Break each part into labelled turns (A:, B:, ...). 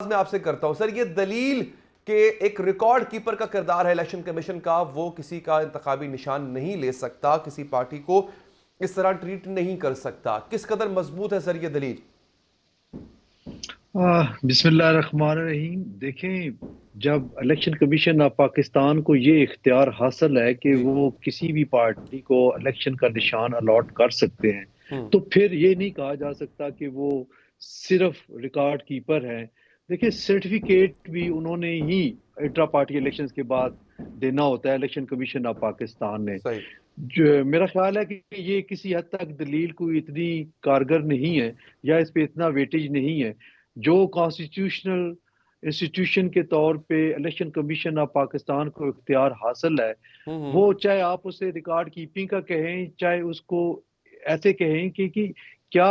A: मैं आपसे करता हूं सर, ये दलील के एक रिकॉर्ड कीपर का किरदार है इलेक्शन कमीशन का, वो किसी का इंतखाबी निशान नहीं ले सकता, किसी पार्टी को इस तरह ट्रीट नहीं कर सकता। किस कदर मजबूत है सर ये दलील?
B: बिस्मिल्लाहिर्रहमानिर्रहीम। देखें, जब इलेक्शन कमीशन ऑफ पाकिस्तान को ये इख्तियार हासिल है कि
A: जी।
B: वो किसी भी पार्टी को इलेक्शन का निशान अलॉट कर सकते हैं,
A: हम्म।
B: तो फिर ये नहीं कहा जा सकता कि वो सिर्फ रिकॉर्ड कीपर हैं। देखिए, सर्टिफिकेट भी उन्होंने ही इंट्रा पार्टी इलेक्शंस के बाद देना होता है, इलेक्शन कमीशन ऑफ पाकिस्तान ने।
A: सही।
B: जो मेरा ख्याल है कि ये किसी हद तक दलील कोई इतनी कारगर नहीं है या इस पे इतना वेटेज नहीं है। जो कॉन्स्टिट्यूशनल इंस्टीट्यूशन के तौर पे इलेक्शन कमीशन ऑफ पाकिस्तान को इख्तियार हासिल है,
A: हम्म।
B: वो चाहे आप उसे रिकॉर्ड कीपिंग का कहें, चाहे उसको ऐसे कहें कि क्या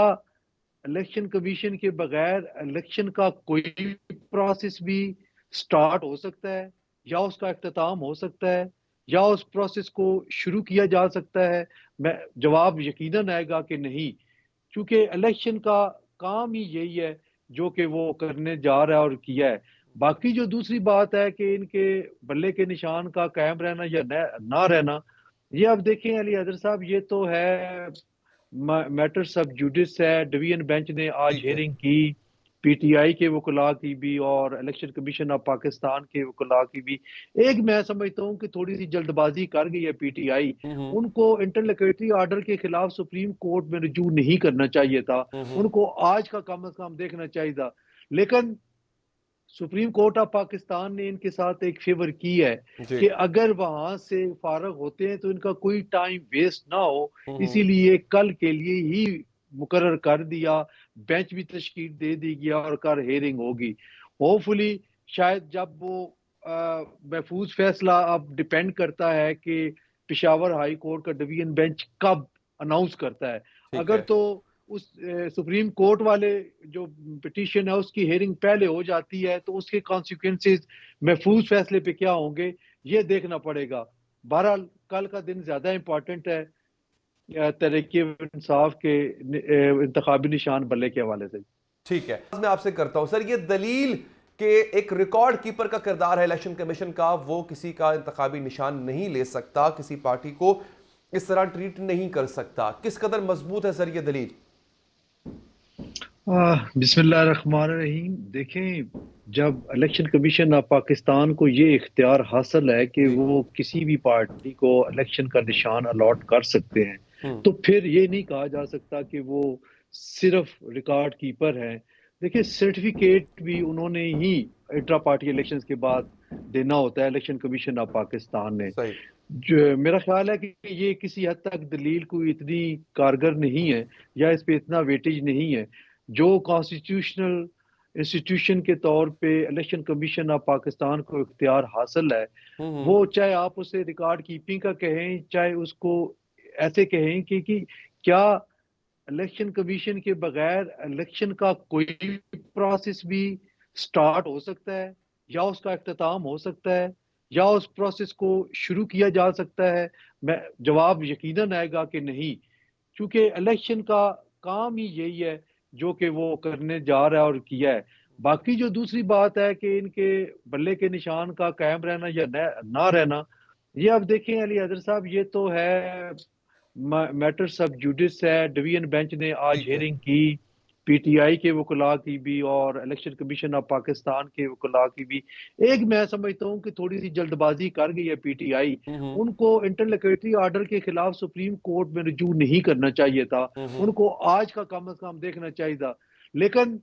B: इलेक्शन कमीशन के बगैर इलेक्शन का कोई प्रोसेस भी स्टार्ट हो सकता है, या उसका अख्ताम हो सकता है, या उस प्रोसेस को शुरू किया जा सकता है? मैं जवाब यकीनन आएगा कि नहीं, क्योंकि इलेक्शन का काम ही यही है जो कि वो करने जा रहा है और किया है। बाकी जो दूसरी बात है कि इनके बल्ले के निशान का कायम रहना या ना रहना, ये अब देखें अली हैदर साहब, ये तो है मैटर सब जुडिस है। डिवीजन बेंच ने आज
A: ठीक है।
B: हियरिंग की, पीटीआई के वकला की भी और इलेक्शन कमीशन ऑफ पाकिस्तान के वकला की भी। एक मैं समझता हूँ कि थोड़ी सी जल्दबाजी कर गई है पीटीआई।
A: हम्म।
B: उनको इंटरलोकेटरी ऑर्डर के खिलाफ सुप्रीम कोर्ट में रुजू नहीं करना चाहिए था,
A: हम्म।
B: उनको आज का कम से कम देखना चाहिए था। लेकिन सुप्रीम कोर्ट ऑफ पाकिस्तान ने इनके साथ एक फेवर की है
A: जी।
B: कि अगर वहां से फारग होते हैं तो इनका कोई टाइम वेस्ट ना हो,
A: हम्म।
B: इसीलिए कल के लिए ही मुकर्रर कर दिया। बेंच भी तश्कील दे दी गया और कल हेयरिंग होगी। होपफुली शायद जब वो महफूज फैसला अब डिपेंड करता है कि पिशावर हाई कोर्ट का डिवीजन बेंच कब अनाउंस करता है।
A: ठीक
B: अगर
A: है।
B: तो उस सुप्रीम कोर्ट वाले जो पिटीशन है उसकी हेयरिंग पहले हो जाती है तो उसके कॉन्सिक्वेंसेस महफूज फैसले पे क्या होंगे, ये देखना पड़ेगा। बहरहाल कल का दिन ज्यादा इंपॉर्टेंट है तहरीक इंसाफ के इंतखाबी निशान बल्ले के हवाले से।
A: ठीक है, मैं आपसे करता हूं सर, ये दलील के एक रिकॉर्ड कीपर का किरदार है इलेक्शन कमीशन का, वो किसी का इंतखाबी निशान नहीं ले सकता, किसी पार्टी को इस तरह ट्रीट नहीं कर सकता। किस कदर मजबूत है सर ये दलील?
B: बिस्मिल्लाहिर्रहमानिर्रहीम। देखें, जब इलेक्शन कमीशन ऑफ पाकिस्तान को ये इख्तियार हासिल है कि
A: जी।
B: वो किसी भी पार्टी को इलेक्शन का निशान अलॉट कर सकते हैं,
A: हम्म।
B: तो फिर ये नहीं कहा जा सकता कि वो सिर्फ रिकॉर्ड कीपर हैं। देखिए, सर्टिफिकेट भी उन्होंने ही इंट्रा पार्टी इलेक्शंस के बाद देना होता है, इलेक्शन कमीशन ऑफ पाकिस्तान ने।
A: सही।
B: जो मेरा ख्याल है कि ये किसी हद तक दलील कोई इतनी कारगर नहीं है या इस पे इतना वेटेज नहीं है। जो कॉन्स्टिट्यूशनल इंस्टीट्यूशन के तौर पे इलेक्शन कमीशन ऑफ पाकिस्तान को इख्तियार हासिल है,
A: हम्म।
B: वो चाहे आप उसे रिकॉर्ड कीपिंग का कहें, चाहे उसको ऐसे कहें कि क्या इलेक्शन कमीशन के बगैर इलेक्शन का कोई प्रोसेस भी स्टार्ट हो सकता है, या उसका अख्ताम हो सकता है, या उस प्रोसेस को शुरू किया जा सकता है? मैं जवाब यकीनन आएगा कि नहीं, क्योंकि इलेक्शन का काम ही यही है जो कि वो करने जा रहा है और किया है। बाकी जो दूसरी बात है कि इनके बल्ले के निशान का कायम रहना या ना रहना, ये अब देखें अली हैदर साहब, ये तो है मैटर सब जुडिस है। डिवीजन बेंच ने आज
A: ठीक है।
B: हियरिंग की, पीटीआई के वकला की भी और इलेक्शन कमीशन ऑफ पाकिस्तान के वकला की भी। एक मैं समझता हूँ कि थोड़ी सी जल्दबाजी कर गई है पीटीआई।
A: हम्म।
B: उनको इंटरलोकेटरी ऑर्डर के खिलाफ सुप्रीम कोर्ट में रुजू नहीं करना चाहिए था,
A: हम्म।
B: उनको आज का कम से कम देखना चाहिए था। लेकिन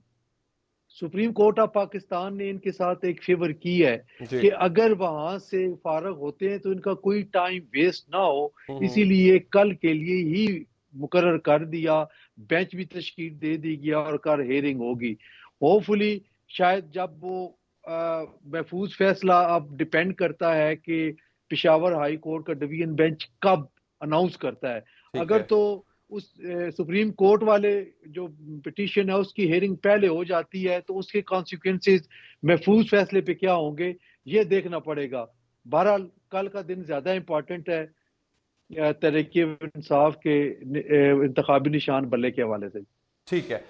B: सुप्रीम कोर्ट ऑफ पाकिस्तान ने इनके साथ एक फेवर की है
A: जी।
B: कि अगर वहां से फारग होते हैं तो इनका कोई टाइम वेस्ट ना हो,
A: हम्म।
B: इसीलिए कल के लिए ही मुकर्रर कर दिया। बेंच भी तश्कील दे दी गया और कल हेयरिंग होगी। होपफुली शायद जब वो महफूज फैसला अब डिपेंड करता है कि पिशावर हाई कोर्ट का डिवीजन बेंच कब अनाउंस करता है।
A: ठीक
B: अगर
A: है।
B: तो उस सुप्रीम कोर्ट वाले जो पिटीशन है उसकी हेयरिंग पहले हो जाती है तो उसके कॉन्सिक्वेंसेस महफूज फैसले पे क्या होंगे, ये देखना पड़ेगा। बहरहाल कल का दिन ज्यादा इंपॉर्टेंट है तहरीक इंसाफ के इंतखाबी निशान बल्ले के हवाले से।
A: ठीक है।